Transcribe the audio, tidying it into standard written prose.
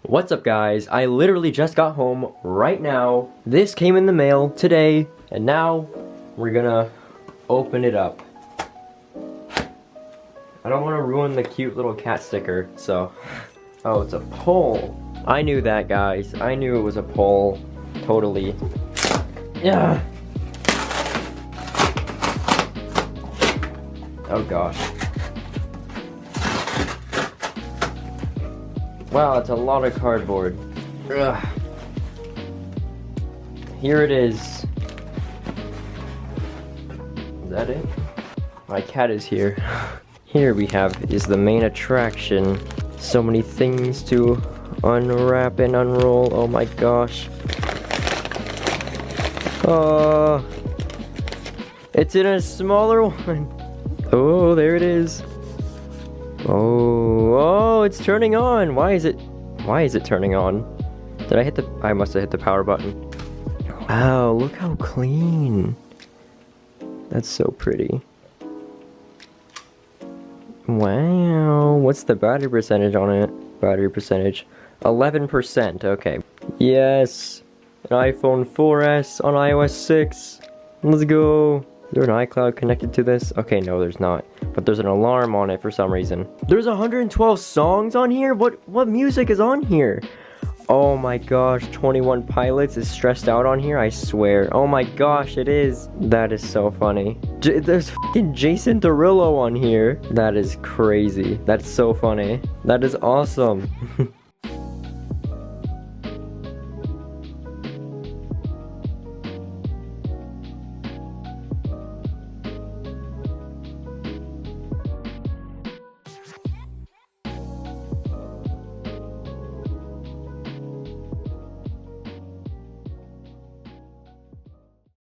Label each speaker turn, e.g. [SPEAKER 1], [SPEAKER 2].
[SPEAKER 1] What's up guys? I literally just got home right now. This came in the mail today, and now we're gonna open it up. I don't want to ruin the cute little cat sticker, so... Oh, it's a pole. I knew that, guys. I knew it was a pole. Totally. Yeah. Oh gosh. Wow, that's a lot of cardboard. Ugh. Here it is. Is that it? My cat is here. Here we have is the main attraction. So many things to unwrap and unroll. Oh my gosh. Oh, it's in a smaller one. Oh, there it is. Oh, it's turning on. Why is it turning on? Did I hit the, I must have hit the power button. Wow, look how clean. That's so pretty. Wow, what's the battery percentage on it? Battery percentage, 11%, okay. Yes, an iPhone 4S on iOS 6. Let's go. Is there an iCloud connected to this? Okay, no, there's not. But there's an alarm on it for some reason. There's 112 songs on here? What music is on here? Oh my gosh, 21 Pilots is stressed out on here, I swear. Oh my gosh, it is. That is so funny. There's fucking Jason Derulo on here. That is crazy. That's so funny. That is awesome.